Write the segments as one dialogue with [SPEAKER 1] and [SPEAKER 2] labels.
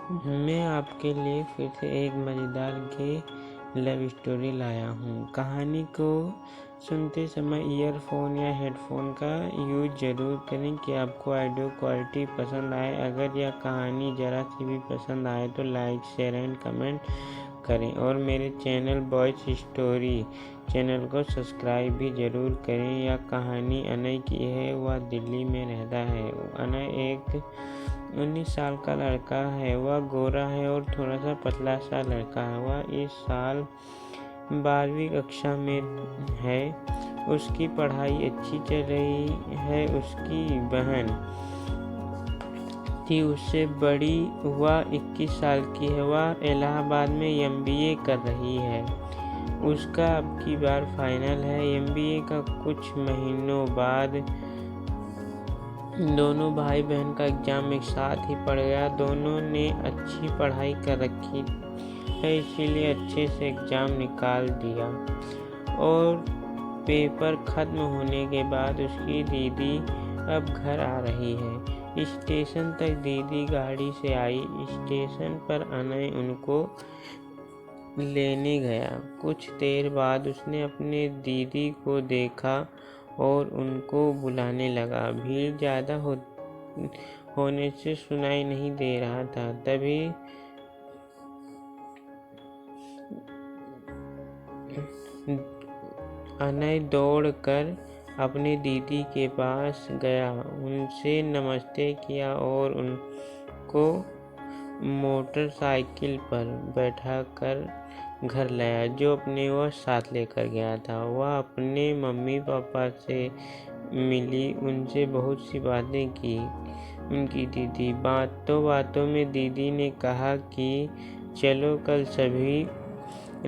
[SPEAKER 1] मैं आपके लिए फिर से एक मज़ेदार गे लव स्टोरी लाया हूँ। कहानी को सुनते समय ईयरफोन या हेडफोन का यूज़ ज़रूर करें कि आपको ऑडियो क्वालिटी पसंद आए। अगर यह कहानी ज़रा सी भी पसंद आए तो लाइक, शेयर एंड कमेंट करें और मेरे चैनल वॉइस स्टोरी चैनल को सब्सक्राइब भी ज़रूर करें। यह कहानी अनय की है। वह दिल्ली में रहता है। अनय एक 19 साल का लड़का है। वह गोरा है और थोड़ा सा पतला सा लड़का है। वह इस साल 12वीं कक्षा में है। उसकी पढ़ाई अच्छी चल रही है। उसकी बहन थी उससे बड़ी। वह 21 साल की है। वह इलाहाबाद में MBA कर रही है। उसका अब की बार फाइनल है। MBA का कुछ महीनों बाद दोनों भाई बहन का एग्ज़ाम एक साथ ही पड़ गया। दोनों ने अच्छी पढ़ाई कर रखी है, इसीलिए अच्छे से एग्ज़ाम निकाल दिया। और पेपर ख़त्म होने के बाद उसकी दीदी अब घर आ रही है। स्टेशन तक दीदी गाड़ी से आई। स्टेशन पर अनय उनको लेने गया। कुछ देर बाद उसने अपने दीदी को देखा और उनको बुलाने लगा। भीड़ ज़्यादा होने से सुनाई नहीं दे रहा था। तभी अनय दौड़कर अपने दीदी के पास गया, उनसे नमस्ते किया और उनको मोटरसाइकिल पर बैठाकर घर लाया, जो अपने वह साथ लेकर गया था। वह अपने मम्मी पापा से मिली, उनसे बहुत सी बातें की। उनकी दीदी बातों में दीदी ने कहा कि चलो कल सभी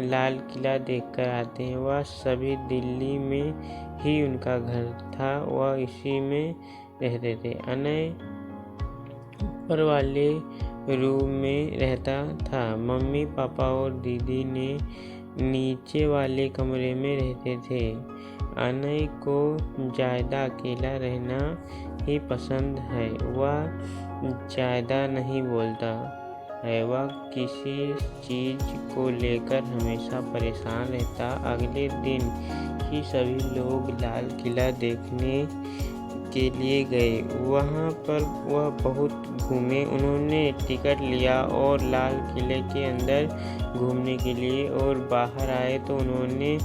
[SPEAKER 1] लाल किला देखकर आते हैं। वह सभी दिल्ली में ही उनका घर था। वह इसी में रहते थे। अनय ऊपर वाले रूम में रहता था। मम्मी पापा और दीदी ने नीचे वाले कमरे में रहते थे। अनय को ज़्यादा अकेला रहना ही पसंद है। वह ज़्यादा नहीं बोलता है। वह किसी चीज़ को लेकर हमेशा परेशान रहता। अगले दिन ही सभी लोग लाल किला देखने के लिए गए। वहाँ पर वह बहुत घूमे। उन्होंने टिकट लिया और लाल किले के अंदर घूमने के लिए और बाहर आए तो उन्होंने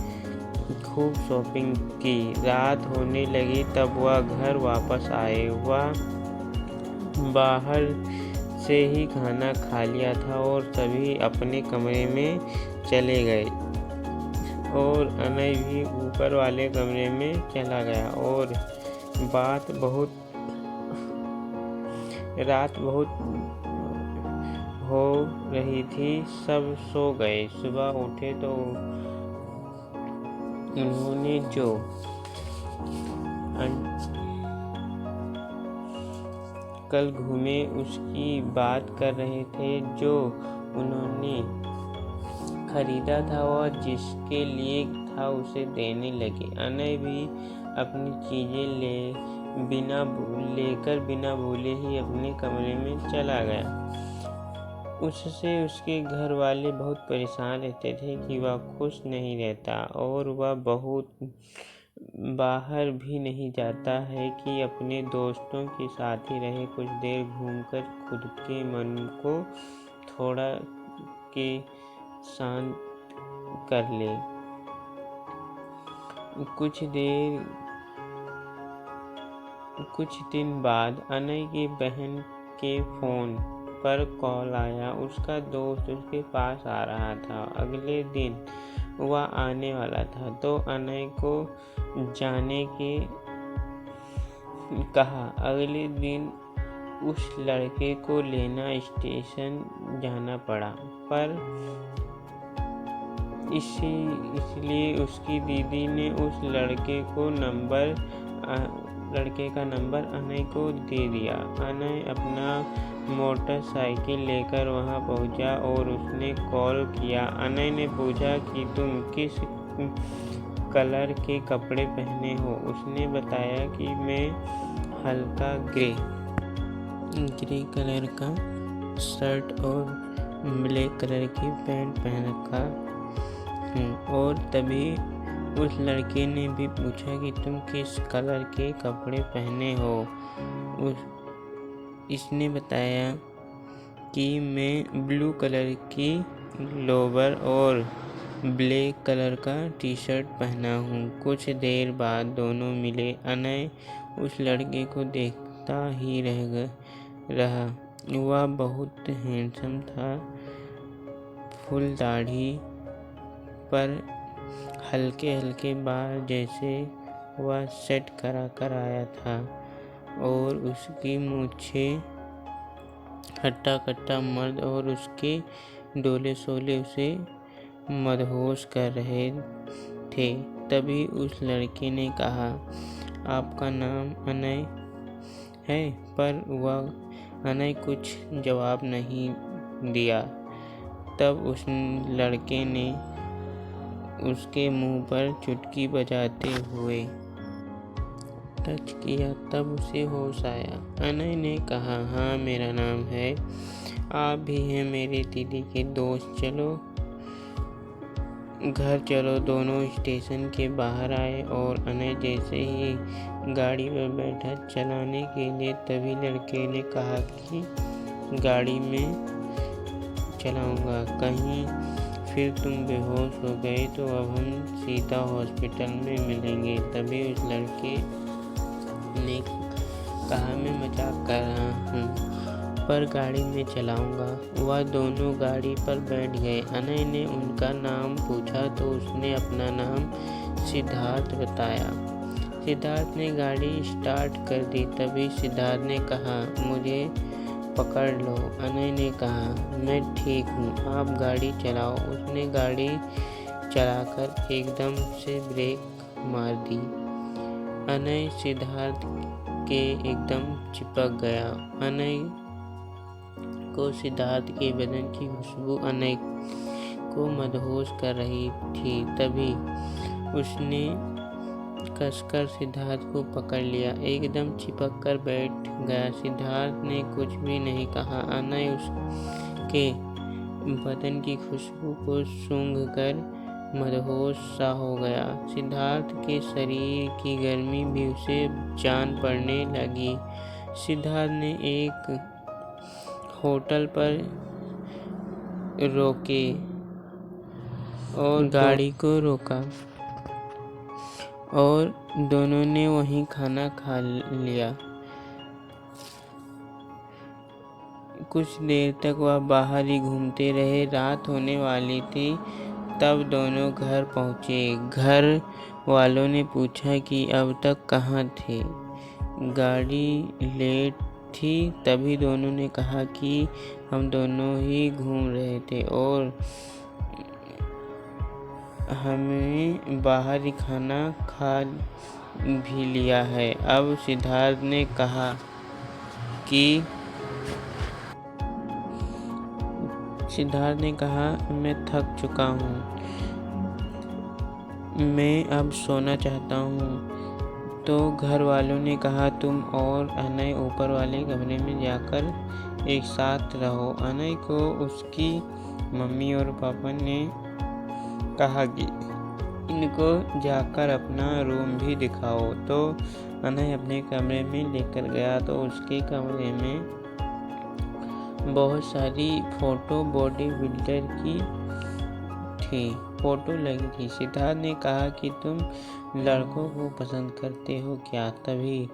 [SPEAKER 1] खूब शॉपिंग की। रात होने लगी तब वह घर वापस आए। वह बाहर से ही खाना खा लिया था और सभी अपने कमरे में चले गए और अनय भी ऊपर वाले कमरे में चला गया। और रात बहुत हो रही थी। सब सो गए। सुबह उठे तो उन्होंने जो कल घूमे उसकी बात कर रहे थे। जो उन्होंने खरीदा था वह जिसके लिए था उसे देने लगे। अनय भी अपनी चीज़ें लेकर बिना भूले ही अपने कमरे में चला गया। उससे उसके घर वाले बहुत परेशान रहते थे कि वह खुश नहीं रहता और वह बहुत बाहर भी नहीं जाता है कि अपने दोस्तों के साथ ही रहे। कुछ देर घूमकर खुद के मन को थोड़ा के शांत कर ले। कुछ दिन बाद अनय की बहन के फ़ोन पर कॉल आया। उसका दोस्त उसके पास आ रहा था। अगले दिन वह आने वाला था तो अनय को जाने के कहा। अगले दिन उस लड़के को लेना स्टेशन जाना पड़ा, पर इसलिए उसकी दीदी ने उस लड़के का नंबर अनय को दे दिया। अनय अपना मोटरसाइकिल लेकर वहां पहुंचा और उसने कॉल किया। अनय ने पूछा कि तुम किस कलर के कपड़े पहने हो। उसने बताया कि मैं हल्का ग्रे कलर का शर्ट और ब्लैक कलर की पैंट पहन रखा हूँ। और तभी उस लड़के ने भी पूछा कि तुम किस कलर के कपड़े पहने हो। इसने बताया कि मैं ब्लू कलर की लोवर और ब्लैक कलर का टी शर्ट पहना हूँ। कुछ देर बाद दोनों मिले। अनय उस लड़के को देखता ही रहा। वह बहुत हैंडसम था। फुल दाढ़ी पर हल्के हल्के बाल जैसे वह सेट करा कर आया था और उसकी मूछें हट्टा कट्टा मर्द और उसके डोले शोले उसे मदहोश कर रहे थे। तभी उस लड़के ने कहा, आपका नाम अनय है? पर वह अनय कुछ जवाब नहीं दिया। तब उस लड़के ने उसके मुंह पर चुटकी बजाते हुए टच किया। तब उसे होश आया। अनय ने कहा, हाँ मेरा नाम है। आप भी हैं मेरे दीदी के दोस्त, चलो घर चलो। दोनों स्टेशन के बाहर आए और अनय जैसे ही गाड़ी पर बैठा चलाने के लिए, तभी लड़के ने कहा कि गाड़ी में चलाऊंगा, कहीं फिर तुम बेहोश हो गए तो अब हम सीधा हॉस्पिटल में मिलेंगे। तभी उस लड़के ने कहा, मैं मजाक कर रहा हूँ पर गाड़ी में चलाऊंगा। वह दोनों गाड़ी पर बैठ गए। अनय ने उनका नाम पूछा तो उसने अपना नाम सिद्धार्थ बताया। सिद्धार्थ ने गाड़ी स्टार्ट कर दी। तभी सिद्धार्थ ने कहा, मुझे पकड़ लो। अनय ने कहा, मैं ठीक हूँ, आप गाड़ी चलाओ। उसने गाड़ी चलाकर एकदम से ब्रेक मार दी। अनय सिद्धार्थ के एकदम चिपक गया। अनय को सिद्धार्थ के बदन की खुशबू अनय को मदहोश कर रही थी। तभी उसने कसकर सिद्धार्थ को पकड़ लिया, एकदम चिपक कर बैठ गया। सिद्धार्थ ने कुछ भी नहीं कहा। अनय उसके बदन की खुशबू को सूंघकर मदहोश सा हो गया। सिद्धार्थ के शरीर की गर्मी भी उसे जान पड़ने लगी। सिद्धार्थ ने एक होटल पर रोके और गाड़ी को रोका और दोनों ने वहीं खाना खा लिया। कुछ देर तक वह बाहर ही घूमते रहे। रात होने वाली थी। तब दोनों घर पहुंचे। घर वालों ने पूछा कि अब तक कहाँ थे? गाड़ी लेट थी। तभी दोनों ने कहा कि हम दोनों ही घूम रहे थे और हमें बाहर ही खाना खा भी लिया है। अब सिद्धार्थ ने कहा मैं थक चुका हूँ, मैं अब सोना चाहता हूँ। तो घर वालों ने कहा, तुम और अनय ऊपर वाले कमरे में जाकर एक साथ रहो। अनय को उसकी मम्मी और पापा ने कहा कि इनको जाकर अपना रूम भी दिखाओ। तो अनय अपने कमरे में लेकर गया तो उसके कमरे में बहुत सारी फोटो बॉडी बिल्डर की फोटो लगी थी। सिद्धार्थ ने कहा कि तुम लड़कों को पसंद करते हो क्या? तभी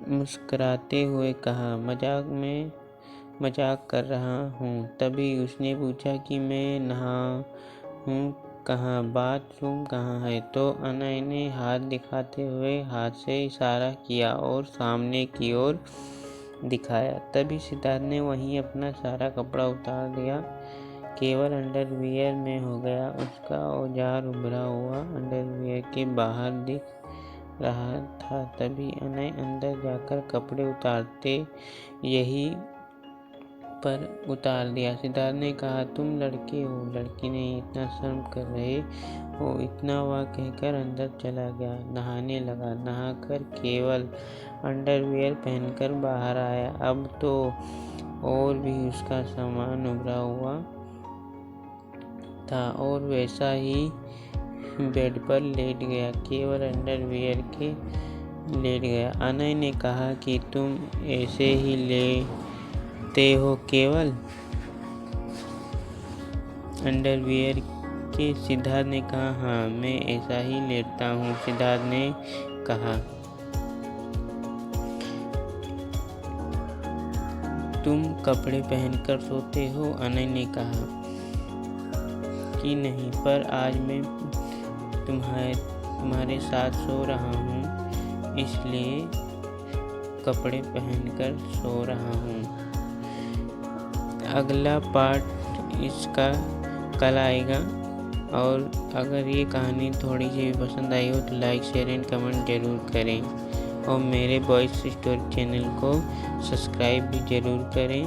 [SPEAKER 1] मुस्कुराते हुए कहा, मजाक कर रहा हूँ। तभी उसने पूछा कि मैं नहाऊँ कहाँ, बाथरूम कहाँ है? तो अनय ने हाथ दिखाते हुए हाथ से इशारा किया और सामने की ओर दिखाया। तभी सिद्धार्थ ने वहीं अपना सारा कपड़ा उतार दिया, केवल अंडरवियर में हो गया। उसका औजार उभरा हुआ अंडरवियर के बाहर दिख रहा था। तभी अनय अंदर जाकर कपड़े उतारते यही पर उतार दिया। सिद्धार्थ ने कहा, तुम लड़के हो? लड़की ने, इतना शर्म कर रहे हो? इतना वह कहकर अंदर चला गया। नहाने लगा। नहाकर केवल अंडरवियर पहनकर बाहर आया। अब तो और भी उसका सामान उभरा हुआ था और वैसा ही बेड पर लेट गया, केवल अंडरवियर के लेट गया। अनय ने कहा कि तुम ऐसे ही लेते हो केवल अंडरवियर के? सिद्धार्थ ने कहा, हाँ मैं ऐसा ही लेटता हूँ। सिद्धार्थ ने कहा, तुम कपड़े पहनकर सोते हो? अनय ने कहा कि नहीं, पर आज मैं तुम्हारे साथ सो रहा हूँ, इसलिए कपड़े पहनकर सो रहा हूँ। अगला पार्ट इसका कल आएगा। और अगर ये कहानी थोड़ी सी भी पसंद आई हो तो लाइक, शेयर एंड कमेंट ज़रूर करें और मेरे वॉइस स्टोरी चैनल को सब्सक्राइब भी ज़रूर करें।